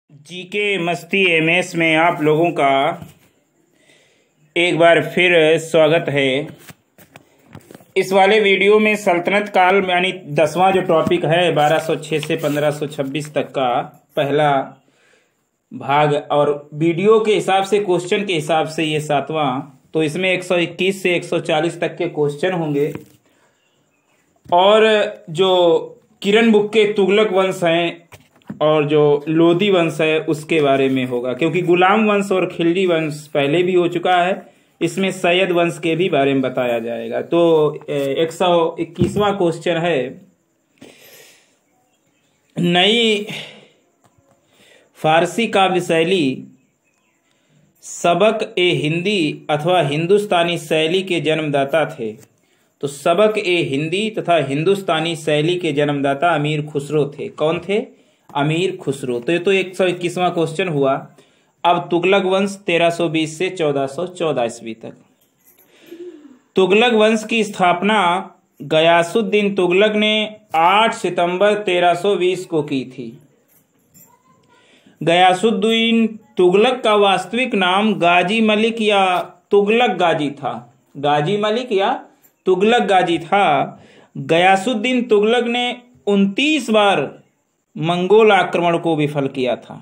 GK मस्ती MS में आप लोगों का एक बार फिर स्वागत है। इस वाले वीडियो में सल्तनत काल में यानी 10वां जो टॉपिक है 1206 से 1526 तक का पहला भाग, और वीडियो के हिसाब से क्वेश्चन के हिसाब से ये 7वां, तो इसमें 121 से 140 तक के क्वेश्चन होंगे। और जो किरण बुक के तुगलक वंश हैं और जो लोधी वंश है उसके बारे में होगा, क्योंकि गुलाम वंश और खिलजी वंश पहले भी हो चुका है। इसमें सैयद वंश के भी बारे में बताया जाएगा। तो 121वां क्वेश्चन है, नई फारसी काव्य शैली सबक ए हिंदी अथवा हिंदुस्तानी शैली के जन्मदाता थे। तो सबक ए हिंदी तथा हिंदुस्तानी शैली के जन्मदाता अमीर खुसरो थे। कौन थे? अमीर खुसरो। तो ये तो 121वां क्वेश्चन हुआ। अब तुगलक वंश 1320 से 1414 ईस्वी तक। तुगलक वंश की स्थापना गयासुद्दीन तुगलक ने 8 सितंबर 1320 को की थी। गयासुद्दीन तुगलक का वास्तविक नाम गाजी मलिक या तुगलक गाजी था। गाजी मलिक या तुगलक गाजी था। गयासुद्दीन तुगलक ने 29 बार मंगोल आक्रमण को विफल किया था।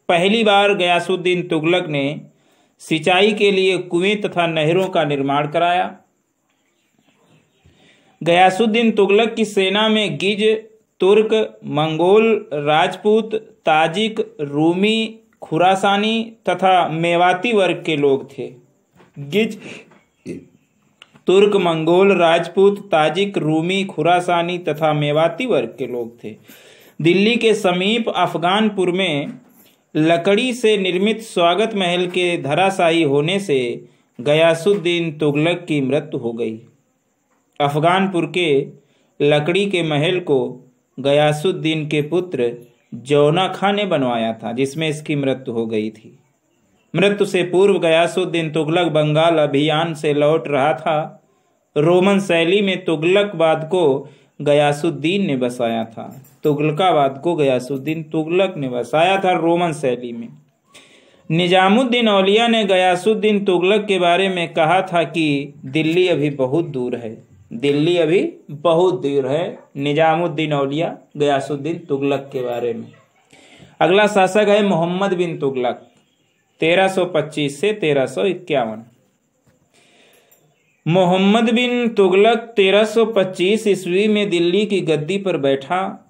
पहली बार गयासुद्दीन तुगलक ने सिंचाई के लिए कुएं तथा नहरों का निर्माण कराया। गयासुद्दीन तुगलक की सेना में गिज, तुर्क, मंगोल, राजपूत, ताजिक, रूमी, खुरासानी तथा मेवाती वर्ग के लोग थे। गिज, तुर्क, मंगोल, राजपूत, ताजिक, रूमी, खुरासानी तथा मेवाती वर्ग के लोग थे। दिल्ली के समीप अफगानपुर में लकड़ी से निर्मित स्वागत महल के धराशायी होने से गयासुद्दीन तुगलक की मृत्यु हो गई। अफगानपुर के लकड़ी के महल को गयासुद्दीन के पुत्र जौना खां ने बनवाया था, जिसमें इसकी मृत्यु हो गई थी। मृत्यु से पूर्व गयासुद्दीन तुगलक बंगाल अभियान से लौट रहा था। रोमन शैली में तुगलकाबाद को गयासुद्दीन ने बसाया था। तुगलकाबाद को गयासुद्दीन तुगलक ने बसाया था रोमन शैली में। निजामुद्दीन औलिया ने गयासुद्दीन तुगलक के बारे में कहा था कि दिल्ली अभी बहुत दूर है। दिल्ली अभी बहुत दूर है। निजामुद्दीन औलिया गयासुद्दीन तुगलक के बारे में। अगला शासक है मोहम्मद बिन तुगलक 1325 से 1351। मोहम्मद बिन तुगलक 1325 ईस्वी में दिल्ली की गद्दी पर बैठा।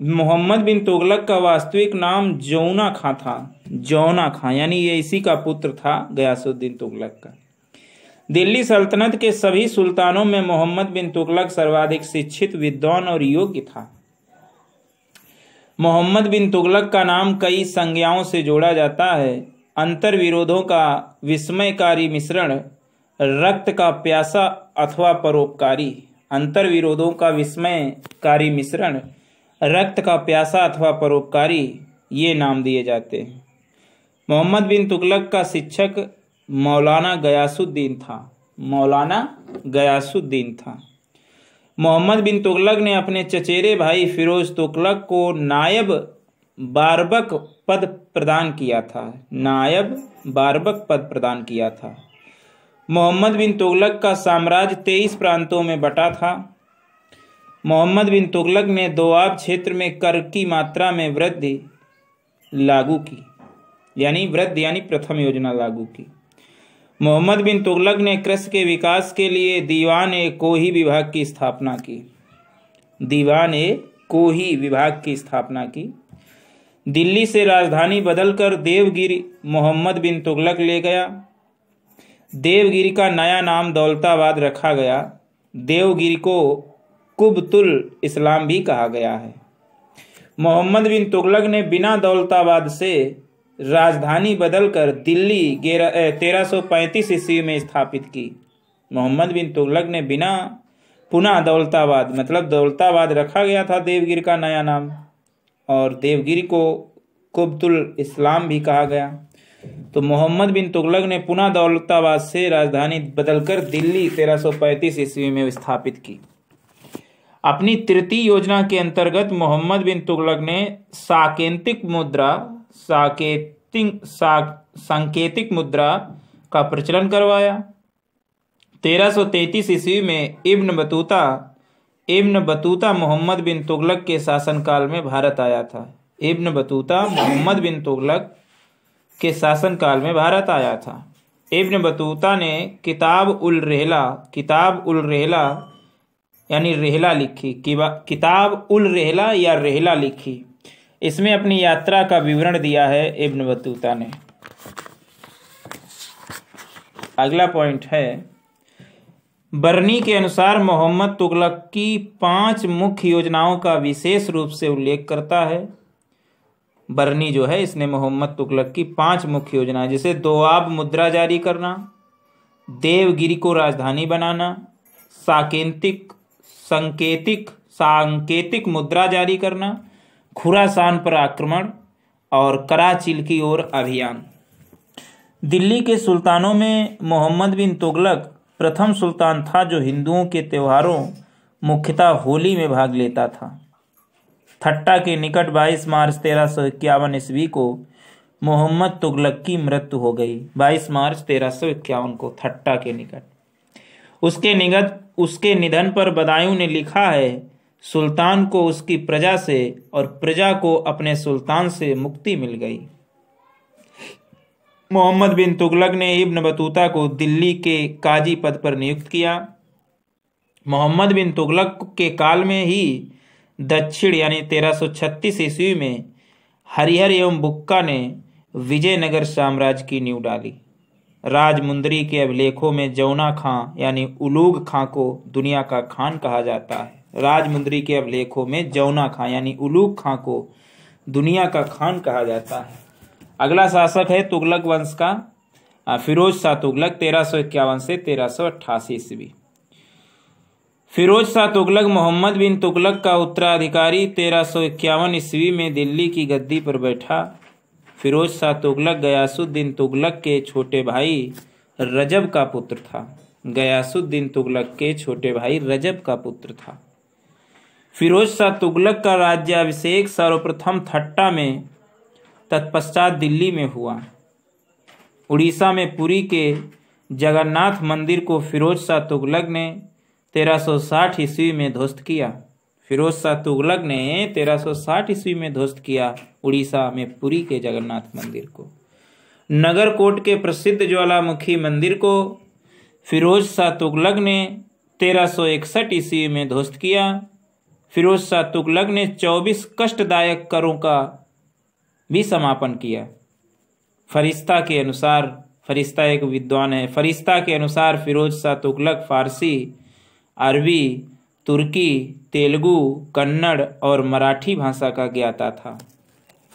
मोहम्मद बिन तुगलक का वास्तविक नाम जौना खां था। जौना खां यानी ये इसी का पुत्र था गयासुद्दीन तुगलक का। दिल्ली सल्तनत के सभी सुल्तानों में मोहम्मद बिन तुगलक सर्वाधिक शिक्षित, विद्वान और योग्य था। मोहम्मद बिन तुगलक का नाम कई संज्ञाओं से जोड़ा जाता है। अंतर विरोधों का विस्मयकारी मिश्रण, रक्त का प्यासा अथवा परोपकारी। अंतर विरोधों का विस्मयकारी मिश्रण, रक्त का प्यासा अथवा परोपकारी, ये नाम दिए जाते हैं। मोहम्मद बिन तुगलक का शिक्षक मौलाना गयासुद्दीन था। मौलाना गयासुद्दीन था। मोहम्मद बिन तुगलक ने अपने चचेरे भाई फिरोज तुगलक को नायब बारबक पद प्रदान किया था। नायब बारबक पद प्रदान किया था। मोहम्मद बिन तुगलक का साम्राज्य 23 प्रांतों में बटा था। मोहम्मद बिन तुगलक ने दोआब क्षेत्र में कर की मात्रा में वृद्धि लागू की, यानी वृद्धि यानी प्रथम योजना लागू की। मोहम्मद बिन तुगलक ने कृषि के विकास के लिए दीवान ए कोही विभाग की स्थापना की। दीवान ए कोही विभाग की स्थापना की। दिल्ली से राजधानी बदलकर देवगिरी मोहम्मद बिन तुगलक ले गया। देवगिरी का नया नाम दौलताबाद रखा गया। देवगिरी को कुबतुल इस्लाम भी कहा गया है। मोहम्मद बिन तुगलक ने बिना दौलताबाद से राजधानी बदलकर दिल्ली 1335 ईस्वी में स्थापित की। मोहम्मद बिन तुगलक ने बिना पुनः दौलताबाद, मतलब दौलताबाद रखा गया था देवगिरी का नया नाम, और देवगिरी को कुबतुल इस्लाम भी कहा गया। तो मोहम्मद बिन तुगलक ने पुनः दौलताबाद से राजधानी बदलकर दिल्ली 1335 ईस्वी में स्थापित की। अपनी तृतीय योजना के अंतर्गत मोहम्मद बिन तुगलक ने साकेंतिक मुद्रा सांकेतिक मुद्रा का प्रचलन करवाया। 1333 ईस्वी में इब्न बतूता मोहम्मद बिन तुगलक के शासनकाल में भारत आया था। इब्न बतूता मोहम्मद बिन तुगलक के शासनकाल में भारत आया था। इब्न बतूता ने किताब उल रेहला यानी रेहला लिखी, किताब उल रेहला या रेहला लिखी। इसमें अपनी यात्रा का विवरण दिया है इब्न बतूता ने। अगला पॉइंट है, बरनी के अनुसार मोहम्मद तुगलक की 5 मुख्य योजनाओं का विशेष रूप से उल्लेख करता है। बरनी जो है इसने मोहम्मद तुगलक की 5 मुख्य योजनाएं, जैसे दोआब मुद्रा जारी करना, देवगिरी को राजधानी बनाना, सांकेतिक मुद्रा जारी करना, खुरासान पर आक्रमण और कराचिल की ओर अभियान। दिल्ली के सुल्तानों में मोहम्मद बिन तुगलक प्रथम सुल्तान था जो हिंदुओं के त्योहारों मुख्यतः होली में भाग लेता था। थट्टा के निकट 22 मार्च 1351 ईस्वी को मोहम्मद तुगलक की मृत्यु हो गई। 22 मार्च 1351 को थट्टा के निकट। उसके निधन पर बदायूं ने लिखा है, सुल्तान को उसकी प्रजा से और प्रजा को अपने सुल्तान से मुक्ति मिल गई। मोहम्मद बिन तुगलक ने इब्न बतूता को दिल्ली के काजी पद पर नियुक्त किया। मोहम्मद बिन तुगलक के काल में ही दक्षिण यानी 1336 ईस्वी में हरिहर एवं बुक्का ने विजयनगर साम्राज्य की नींव डाली। राजमुंदरी के अभिलेखों में जौना खां यानी उलूग खां को दुनिया का खान कहा जाता है। राजमुंदरी के अभिलेखों में जौना खां यानी उलूग खां को दुनिया का खान कहा जाता है। अगला शासक है तुगलक वंश का फिरोज शाह तुगलक 1351 से 1388 ईस्वी। फिरोज शाह तुगलक मोहम्मद बिन तुगलक का उत्तराधिकारी 1351 ईस्वी में दिल्ली की गद्दी पर बैठा। फिरोज शाह तुगलक गयासुद्दीन तुगलक के छोटे भाई रजब का पुत्र था। गयासुद्दीन तुगलक के छोटे भाई रजब का पुत्र था। फिरोज शाह तुगलक का राज्याभिषेक सर्वप्रथम थट्टा में तत्पश्चात दिल्ली में हुआ। उड़ीसा में पुरी के जगन्नाथ मंदिर को फिरोज शाह तुगलक ने 1360 ईस्वी में ध्वस्त किया। फिरोज शाह तुगलक ने 1360 ईस्वी में ध्वस्त किया उड़ीसा में पुरी के जगन्नाथ मंदिर को। नगरकोट के प्रसिद्ध ज्वालामुखी मंदिर को फिरोज शाह तुगलक ने 1361 ईस्वी में ध्वस्त किया। फिरोज शाह तुगलक ने 24 कष्टदायक करों का भी समापन किया। फरिश्ता के अनुसार, फरिश्ता एक विद्वान है, फरिश्ता के अनुसार फिरोज शाह तुगलक फारसी, अरबी, तुर्की, तेलुगु, कन्नड़ और मराठी भाषा का ज्ञाता था।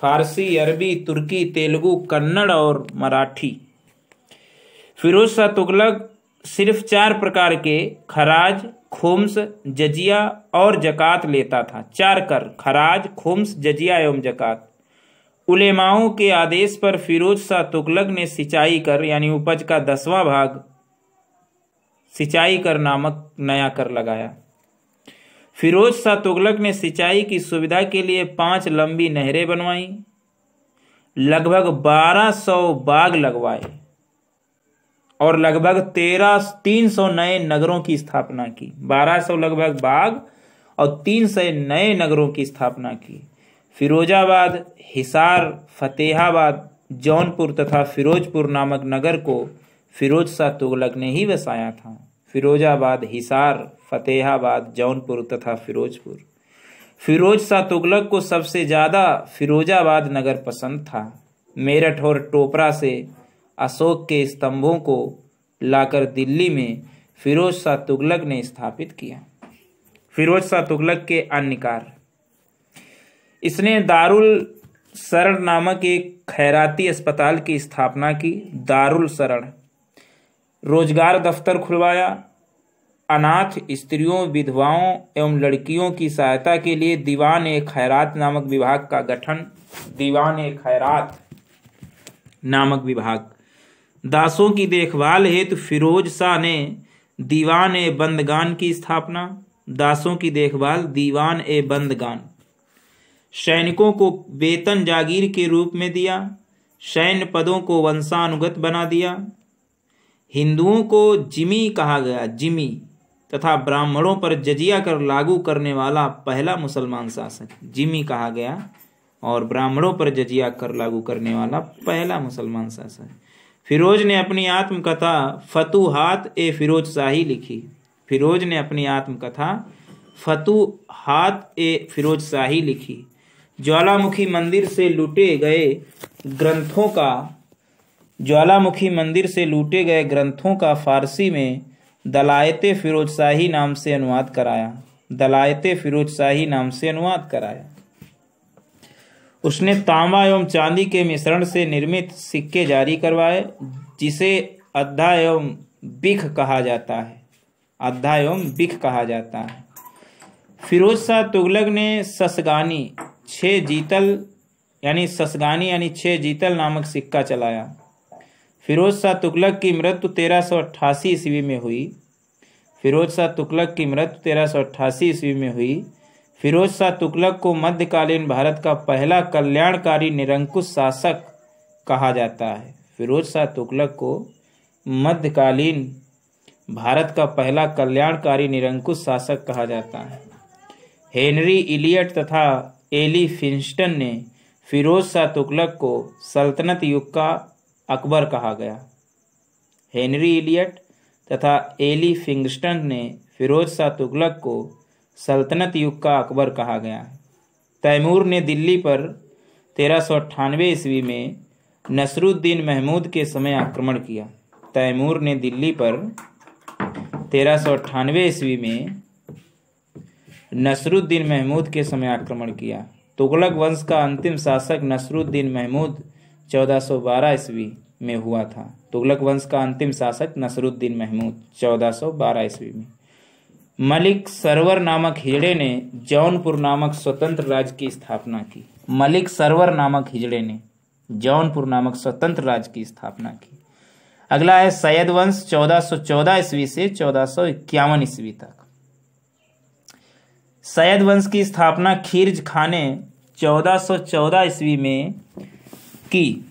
फारसी, अरबी, तुर्की, तेलुगु, कन्नड़ और मराठी। फिरोज शाह तुगलक सिर्फ 4 प्रकार के खराज, खुम्स, जजिया और जकात लेता था। 4 कर, खराज, खुम्स, जजिया एवं जकात। उलेमाओं के आदेश पर फिरोज शाह तुगलक ने सिंचाई कर यानी उपज का 10वां भाग सिंचाई कर नामक नया कर लगाया। फिरोज शाह तुगलक ने सिंचाई की सुविधा के लिए 5 लंबी नहरें बनवाई, लगभग 1200 बाग लगवाए और लगभग 300 नए नगरों की स्थापना की। 1200 लगभग बाग और 300 नए नगरों की स्थापना की। फिरोजाबाद, हिसार, फतेहाबाद, जौनपुर तथा फिरोजपुर नामक नगर को फिरोज शाह तुगलक ने ही बसाया था। फिरोजाबाद, हिसार, फतेहाबाद, जौनपुर तथा फिरोजपुर। फिरोज शाह तुगलक को सबसे ज़्यादा फिरोजाबाद नगर पसंद था। मेरठ और टोपरा से अशोक के स्तंभों को लाकर दिल्ली में फिरोज शाह तुगलक ने स्थापित किया। फिरोज शाह तुगलक के अन्य कार्य, इसने दारुल शरण नामक एक खैराती अस्पताल की स्थापना की। दारुल शरण, रोजगार दफ्तर खुलवाया। अनाथ स्त्रियों, विधवाओं एवं लड़कियों की सहायता के लिए दीवान ए खैरात नामक विभाग का गठन। दीवान ए खैरात नामक विभाग। दासों की देखभाल हेतु फिरोज शाह ने दीवान ए बंदगान की स्थापना। दासों की देखभाल, दीवान ए बंदगान। सैनिकों को वेतन जागीर के रूप में दिया, सैन्य पदों को वंशानुगत बना दिया। हिंदुओं को जिमी कहा गया, जिमी, तथा ब्राह्मणों पर जजिया कर लागू करने वाला पहला मुसलमान शासक जिमी कहा गया, और ब्राह्मणों पर जजिया कर लागू करने वाला पहला मुसलमान शासक। फिरोज ने अपनी आत्मकथा फतूहात ए फिरोज शाही लिखी। फिरोज ने अपनी आत्मकथा फतूहात ए फिरोज शाही लिखी। ज्वालामुखी मंदिर से लूटे गए ग्रंथों का फारसी में दलायते फिरोज शाही नाम से अनुवाद कराया। उसने तांबा एवं चांदी के मिश्रण से निर्मित सिक्के जारी करवाए, जिसे अद्धा एवं बिख कहा जाता है। फिरोज शाह तुगलक ने ससगानी यानी 6 जीतल नामक सिक्का चलाया। फिरोज शाह तुगलक की मृत्यु 1388 ईस्वी में हुई। फिरोज शाह तुगलक को मध्यकालीन भारत का पहला कल्याणकारी निरंकुश शासक कहा जाता है। फिरोज शाह तुगलक को मध्यकालीन भारत का पहला कल्याणकारी निरंकुश शासक कहा जाता है। हेनरी इलियट तथा एली फिंस्टन ने फिरोज शाह तुगलक को सल्तनत युग का अकबर कहा गया। हेनरी इलियट तथा एली फिंस्टन ने फिरोज शाह तुगलक को सल्तनत युग का अकबर कहा गया। तैमूर ने दिल्ली पर 1398 ईस्वी में नसरुद्दीन महमूद के समय आक्रमण किया। 1398 ईस्वी में नसरुद्दीन महमूद के समय आक्रमण किया। तुगलक वंश का अंतिम शासक नसरुद्दीन महमूद 1412 ईस्वी में हुआ था। तुगलक वंश का अंतिम शासक नसरुद्दीन महमूद 1412 ईस्वी में। मलिक सरवर नामक हिजड़े ने जौनपुर नामक स्वतंत्र राज्य की स्थापना की। अगला है सैयद वंश 1414 ईस्वी से 1451 ईस्वी तक। सैयद वंश की स्थापना खिर्ज खां ने 1414 ईस्वी में की।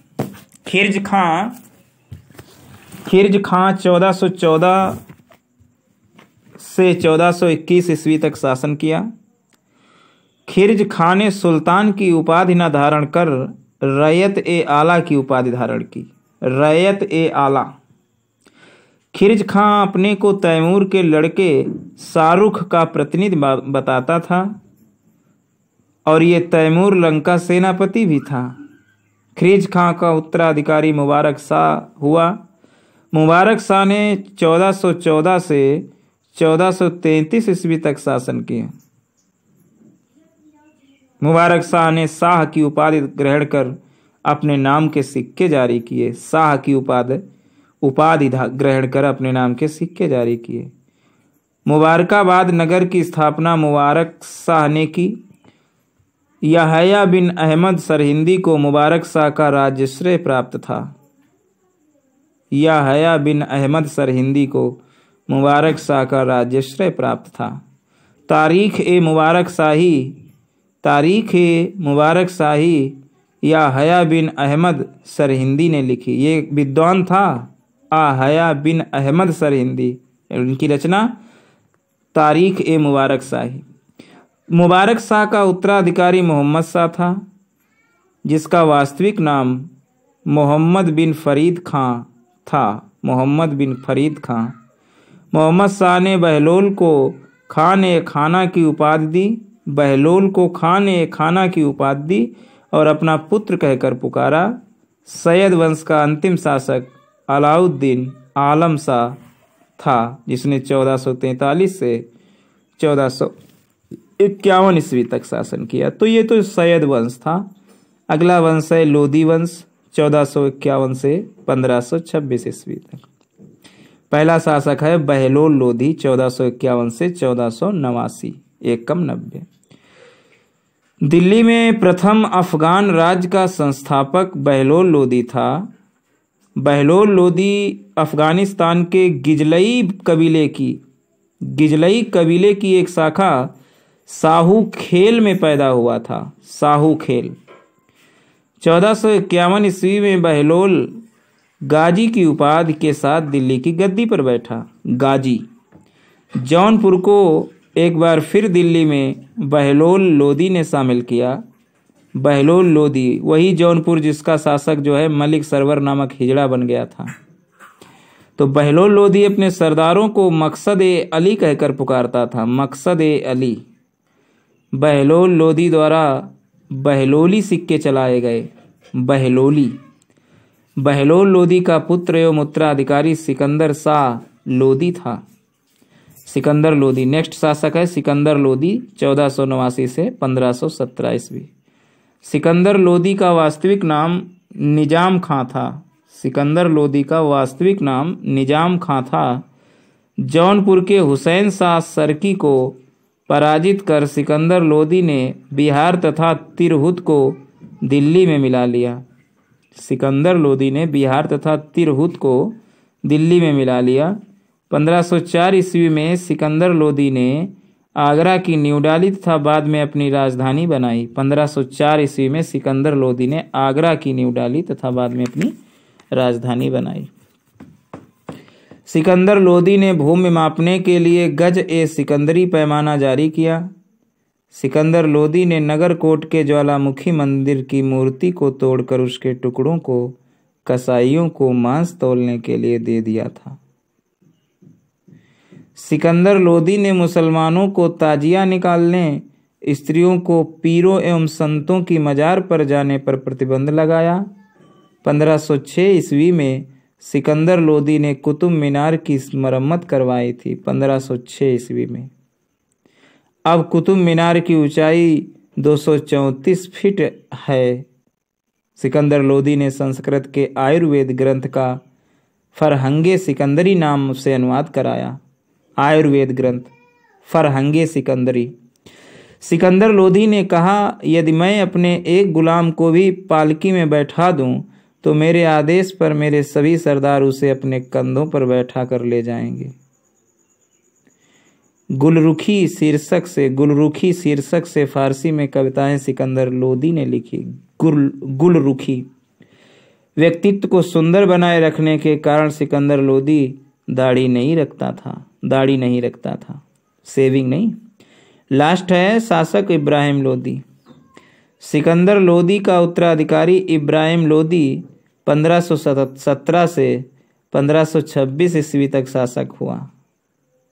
खिर्ज खां 1414 से 1421 ईस्वी तक शासन किया। खिर्ज खां ने सुल्तान की उपाधि न धारण कर रैयत ए आला की उपाधि धारण की। रैयत ए आला। खिर्ज खां अपने को तैमूर के लड़के शाहरुख का प्रतिनिधि बताता था और ये तैमूर लंका सेनापति भी था। खिर्ज खां का उत्तराधिकारी मुबारक शाह हुआ। मुबारक शाह ने 1414 से 1433 ईस्वी तक शासन किया। मुबारक शाह ने शाह की उपाधि ग्रहण कर अपने नाम के सिक्के जारी किए। शाह की उपाधि ग्रहण कर अपने नाम के सिक्के जारी किए। मुबारकाबाद नगर की स्थापना मुबारक शाह ने की। याहया बिन अहमद सरहिंदी को मुबारक शाह का राज्याश्रय प्राप्त था। याहया बिन अहमद सरहिंदी को मुबारक शाह का राज्याश्रय प्राप्त था। तारीख ए मुबारक शाही याहया बिन अहमद सरहिंदी ने लिखी। ये विद्वान था याहया बिन अहमद सरहिंदी। उनकी रचना तारीख ए मुबारक शाही। मुबारक शाह का उत्तराधिकारी मोहम्मद शाह था, जिसका वास्तविक नाम मोहम्मद बिन फरीद खां था। मोहम्मद शाह ने बहलोल को खान ए खाना की उपाधि दी और अपना पुत्र कहकर पुकारा। सैयद वंश का अंतिम शासक अलाउद्दीन आलम शाह था, जिसने 1443 से 1451 ईस्वी तक शासन किया। तो ये तो सैयद वंश था। अगला वंश है लोधी वंश 1451 से 1526 ईस्वी तक। पहला शासक है बहलोल लोधी 1451 से 1489 एकम 90। दिल्ली में प्रथम अफगान राज्य का संस्थापक बहलोल लोधी था। बहलोल लोधी अफगानिस्तान के गिजलई कबीले की एक शाखा साहू खेल में पैदा हुआ था। साहू खेल। 1451 ईस्वी में बहलोल गाजी की उपाधि के साथ दिल्ली की गद्दी पर बैठा। गाजी। जौनपुर को एक बार फिर दिल्ली में बहलोल लोदी ने शामिल किया। बहलोल लोदी वही जौनपुर जिसका शासक जो है मलिक सरवर नामक हिजड़ा बन गया था। तो बहलोल लोदी अपने सरदारों को मकसद ए अली कहकर पुकारता था। मकसद ए अली। बहलोल लोदी द्वारा बहलोली सिक्के चलाए गए। बहलोली। बहलोल लोदी का पुत्र एवं उत्तराधिकारी सिकंदर शाह लोदी था। सिकंदर लोदी नेक्स्ट शासक है। सिकंदर लोदी 1489 से 1517 ईस्वी। सिकंदर लोदी का वास्तविक नाम निजाम खां था। सिकंदर लोदी का वास्तविक नाम निजाम खां था। जौनपुर के हुसैन शाह सरकी को पराजित कर सिकंदर लोदी ने बिहार तथा तिरहुत को दिल्ली में मिला लिया। सिकंदर लोदी ने बिहार तथा तिरहुत को दिल्ली में मिला लिया। 1504 ईस्वी में सिकंदर लोदी ने आगरा की नींव डाली तथा बाद में अपनी राजधानी बनाई। 1504 ईस्वी में सिकंदर लोदी ने आगरा की नींव डाली तथा बाद में अपनी राजधानी बनाई। सिकंदर लोदी ने भूमि मापने के लिए गज ए सिकंदरी पैमाना जारी किया। सिकंदर लोदी ने नगरकोट के ज्वालामुखी मंदिर की मूर्ति को तोड़कर उसके टुकड़ों को कसाईयों को मांस तौलने के लिए दे दिया था। सिकंदर लोदी ने मुसलमानों को ताजिया निकालने, स्त्रियों को पीरों एवं संतों की मजार पर जाने पर प्रतिबंध लगाया। 1506 ईस्वी में सिकंदर लोदी ने कुतुब मीनार की मरम्मत करवाई थी। 1506 ईस्वी में। अब कुतुब मीनार की ऊंचाई 234 फीट है। सिकंदर लोदी ने संस्कृत के आयुर्वेद ग्रंथ का फरहंगे सिकंदरी नाम से अनुवाद कराया। आयुर्वेद ग्रंथ फरहंगे सिकंदरी। सिकंदर लोदी ने कहा, यदि मैं अपने एक गुलाम को भी पालकी में बैठा दूं तो मेरे आदेश पर मेरे सभी सरदार उसे अपने कंधों पर बैठा कर ले जाएंगे। गुलरुखी शीर्षक से फारसी में कविताएं सिकंदर लोदी ने लिखी। गुलरुखी। व्यक्तित्व को सुंदर बनाए रखने के कारण सिकंदर लोदी दाढ़ी नहीं रखता था। सेविंग नहीं। लास्ट है शासक इब्राहिम लोदी। सिकंदर लोदी का उत्तराधिकारी इब्राहिम लोदी 1517 से 1526 ईस्वी तक शासक हुआ।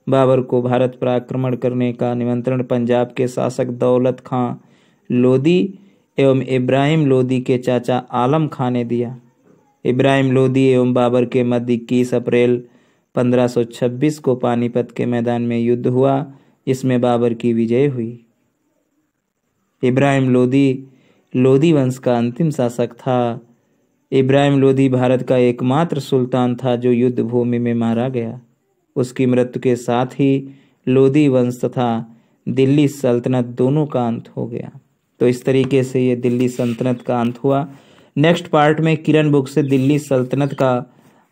बाबर को भारत पर आक्रमण करने का निमंत्रण पंजाब के शासक दौलत खां लोदी एवं इब्राहिम लोदी के चाचा आलम खां ने दिया। इब्राहिम लोदी एवं बाबर के मध्य 21 अप्रैल 1526 को पानीपत के मैदान में युद्ध हुआ, जिसमें बाबर की विजय हुई। इब्राहिम लोदी वंश का अंतिम शासक था। इब्राहिम लोदी भारत का एकमात्र सुल्तान था जो युद्ध भूमि में मारा गया। उसकी मृत्यु के साथ ही लोदी वंश तथा दिल्ली सल्तनत दोनों का अंत हो गया। तो इस तरीके से ये दिल्ली सल्तनत का अंत हुआ। नेक्स्ट पार्ट में किरण बुक से दिल्ली सल्तनत का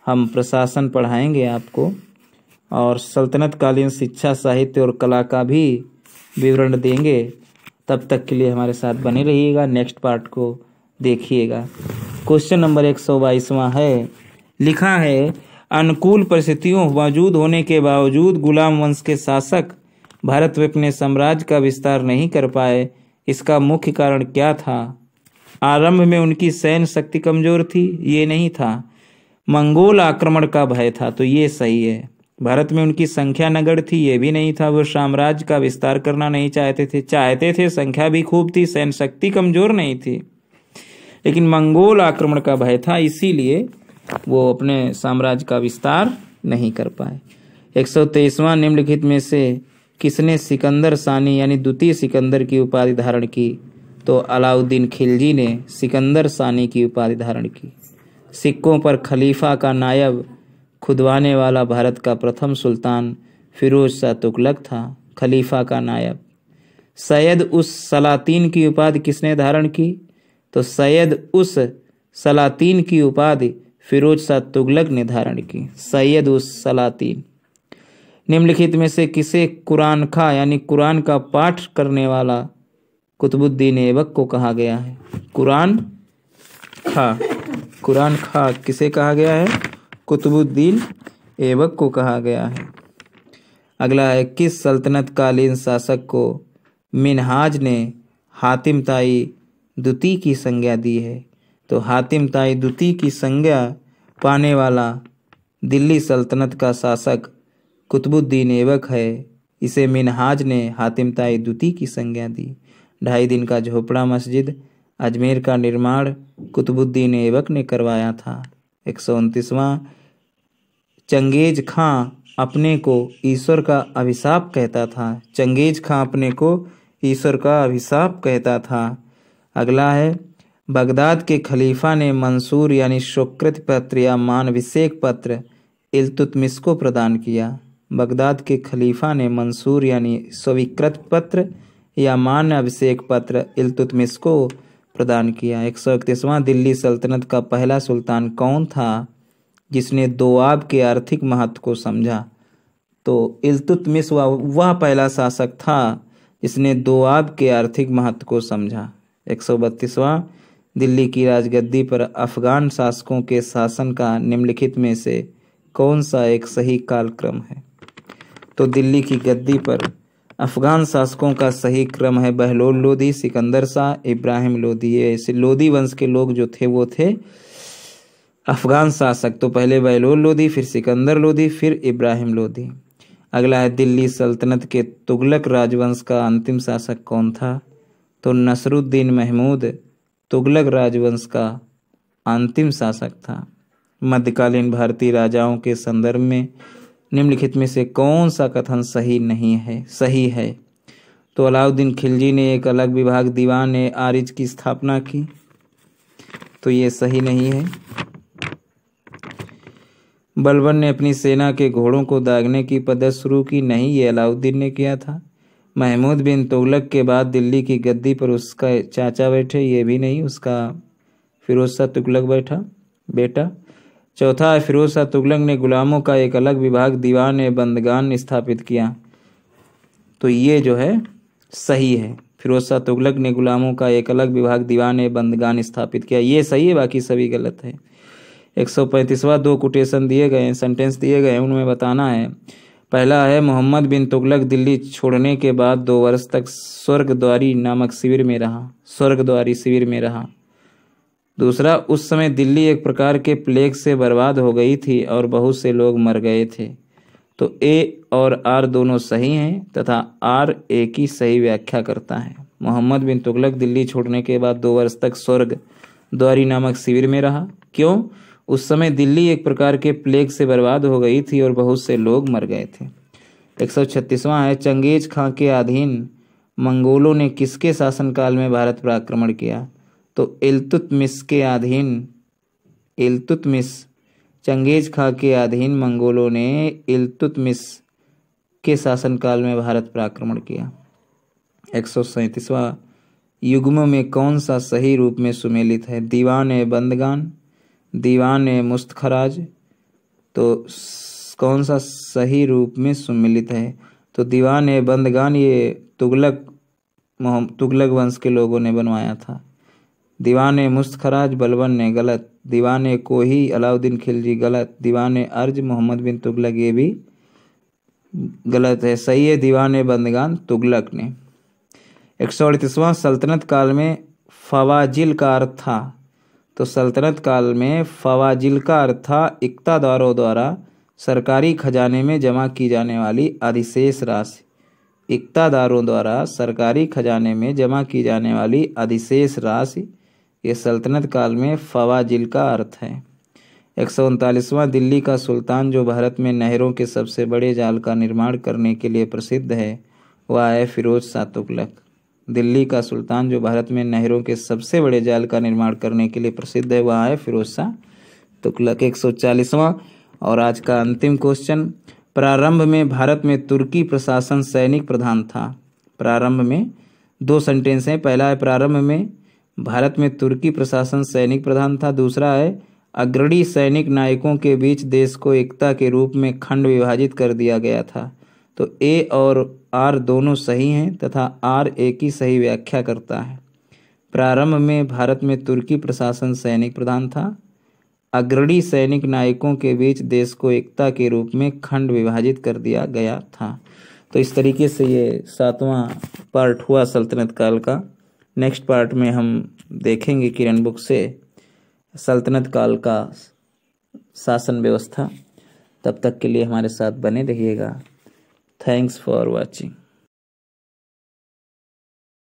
हम प्रशासन पढ़ाएंगे आपको, और सल्तनत कालीन शिक्षा, साहित्य और कला का भी विवरण देंगे। तब तक के लिए हमारे साथ बने रहिएगा। नेक्स्ट पार्ट को देखिएगा। क्वेश्चन नंबर 122वां है। लिखा है, अनुकूल परिस्थितियों मौजूद होने के बावजूद गुलाम वंश के शासक भारत में अपने साम्राज्य का विस्तार नहीं कर पाए। इसका मुख्य कारण क्या था? आरंभ में उनकी सैन्य शक्ति कमजोर थी, ये नहीं था। मंगोल आक्रमण का भय था, तो ये सही है। भारत में उनकी संख्या नगण्य थी, ये भी नहीं था। वो साम्राज्य का विस्तार करना नहीं चाहते थे, संख्या भी खूब थी, सैन्य शक्ति कमजोर नहीं थी, लेकिन मंगोल आक्रमण का भय था, इसीलिए वो अपने साम्राज्य का विस्तार नहीं कर पाए। 123वां निम्नलिखित में से किसने सिकंदर सानी यानी द्वितीय सिकंदर की उपाधि धारण की? तो अलाउद्दीन खिलजी ने सिकंदर सानी की उपाधि धारण की। सिक्कों पर खलीफा का नायब खुदवाने वाला भारत का प्रथम सुल्तान फिरोज शाह तुगलक था। खलीफा का नायब। सैयद उस सलातीन की उपाधि किसने धारण की? तो सैयद उस सलातीन की उपाधि फिरोज शाह तुगलक ने धारण की। सैयद उस सलातीन। निम्नलिखित में से किसे कुरान खा यानी कुरान का पाठ करने वाला कुतुबुद्दीन ऐबक को कहा गया है? कुरान खा किसे कहा गया है? कुतुबुद्दीन ऐबक को कहा गया है। अगला है, किस सल्तनत कालीन शासक को मिनहाज ने हातिम ताई द्वितीय की संज्ञा दी है? तो हातिम ताई द्वितीय की संज्ञा पाने वाला दिल्ली सल्तनत का शासक कुतुबुद्दीन ऐबक है। इसे मिनहाज ने हातिम ताई द्वितीय की संज्ञा दी। 2.5 दिन का झोपड़ा मस्जिद अजमेर का निर्माण कुतुबुद्दीन ऐबक ने करवाया था। 129वां, चंगेज खां अपने को ईश्वर का अभिशाप कहता था। चंगेज खां अपने को ईश्वर का अभिशाप कहता था। अगला है, बगदाद के खलीफा ने मंसूर यानी स्वीकृत पत्र या मानाभिषेक पत्र इल्तुतमिश को प्रदान किया। बगदाद के खलीफा ने मंसूर यानी स्वीकृत पत्र या मानाभिषेक पत्र इल्तुतमिश को प्रदान किया। 131वां, दिल्ली सल्तनत का पहला सुल्तान कौन था जिसने दोआब के आर्थिक महत्व को समझा? तो इल्तुतमिश वह पहला शासक था जिसने दोआब के आर्थिक महत्व को समझा। 132वां, दिल्ली की राजगद्दी पर अफगान शासकों के शासन का निम्नलिखित में से कौन सा एक सही कालक्रम है? तो दिल्ली की गद्दी पर अफगान शासकों का सही क्रम है बहलोल लोदी, सिकंदर शाह, इब्राहिम लोदी। ये लोदी वंश के लोग जो थे वो थे अफगान शासक। तो पहले बहलोल लोदी, फिर सिकंदर लोदी, फिर इब्राहिम लोदी। अगला है, दिल्ली सल्तनत के तुगलक राजवंश का अंतिम शासक कौन था? तो नसरुद्दीन महमूद तुगलक राजवंश का अंतिम शासक था। मध्यकालीन भारतीय राजाओं के संदर्भ में निम्नलिखित में से कौन सा कथन सही है? तो अलाउद्दीन खिलजी ने एक अलग विभाग दीवान ए आरिज की स्थापना की, तो ये सही नहीं है। बलबन ने अपनी सेना के घोड़ों को दागने की पद्धति शुरू की, नहीं, ये अलाउद्दीन ने किया था। महमूद बिन तुगलक के बाद दिल्ली की गद्दी पर उसका चाचा बैठे, ये भी नहीं, उसका फिरोज शाह तुगलक बेटा। चौथा है, फिरोज शाह तुगलक ने गुलामों का एक अलग विभाग दीवान ए बंदगान स्थापित किया, तो ये जो है सही है। फिरोज शाह तुगलक ने गुलामों का एक अलग विभाग दीवान ए बंदगान स्थापित किया, ये सही है, बाकी सभी गलत है। 135वां, 2 कोटेशन दिए गए हैं, सेंटेंस दिए गए हैं, उनमें बताना है। पहला है, मोहम्मद बिन तुगलक दिल्ली छोड़ने के बाद 2 वर्ष तक स्वर्गद्वारी नामक शिविर में रहा। दूसरा, उस समय दिल्ली एक प्रकार के प्लेग से बर्बाद हो गई थी और बहुत से लोग मर गए थे। तो ए और आर दोनों सही हैं तथा आर ए की सही व्याख्या करता है। मोहम्मद बिन तुगलक दिल्ली छोड़ने के बाद 2 वर्ष तक स्वर्गद्वारी नामक शिविर में रहा। क्यों? उस समय दिल्ली एक प्रकार के प्लेग से बर्बाद हो गई थी और बहुत से लोग मर गए थे। 136वां है, चंगेज खां के अधीन मंगोलों ने किसके शासनकाल में भारत पर आक्रमण किया? तो चंगेज खां के अधीन मंगोलों ने इल्तुतमिश के शासनकाल में भारत पर आक्रमण किया। 137वां, युग्म में कौन सा सही रूप में सुमेलित है? दीवान ए बंदगान, दीवान ए मुस्तखराज। तो कौन सा सही रूप में सुमेलित है? तो दीवान ए बंदगान ये तुगलक वंश के लोगों ने बनवाया था। दीवान ए मुस्तखराज बलबन ने, गलत। दीवान ए कोही अलाउद्दीन खिलजी, गलत। दीवान ए अर्ज मोहम्मद बिन तुगलक, ये भी गलत है। सही है दीवान ए बंदगान तुगलक ने। 138वां, सल्तनत काल में फवाजिल का अर्थ था। तो सल्तनत काल में फवाजिल का अर्थ था इक्तादारों द्वारा सरकारी खजाने में जमा की जाने वाली अधिशेष राशि। इक्तादारों द्वारा सरकारी खजाने में जमा की जाने वाली अधिशेष राशि, ये सल्तनत काल में फवाजिल का अर्थ है। 139वां, दिल्ली का सुल्तान जो भारत में नहरों के सबसे बड़े जाल का निर्माण करने के लिए प्रसिद्ध है वह है फिरोज शाह तुगलक। दिल्ली का सुल्तान जो भारत में नहरों के सबसे बड़े जाल का निर्माण करने के लिए प्रसिद्ध है वह है फिरोज शाह तुगलक। 140वां और आज का अंतिम क्वेश्चन, प्रारंभ में भारत में तुर्की प्रशासन सैनिक प्रधान था। प्रारंभ में 2 सेंटेंस हैं। पहला है, प्रारंभ में भारत में तुर्की प्रशासन सैनिक प्रधान था। दूसरा है, अग्रणी सैनिक नायकों के बीच देश को एकता के रूप में खंड विभाजित कर दिया गया था। तो ए और आर दोनों सही हैं तथा आर ए की सही व्याख्या करता है। प्रारंभ में भारत में तुर्की प्रशासन सैनिक प्रधान था। अग्रणी सैनिक नायकों के बीच देश को एकता के रूप में खंड विभाजित कर दिया गया था। तो इस तरीके से ये 7वां पार्ट हुआ सल्तनत काल का। नेक्स्ट पार्ट में हम देखेंगे किरण बुक से सल्तनत काल का शासन व्यवस्था। तब तक के लिए हमारे साथ बने रहिएगा। Thanks for watching.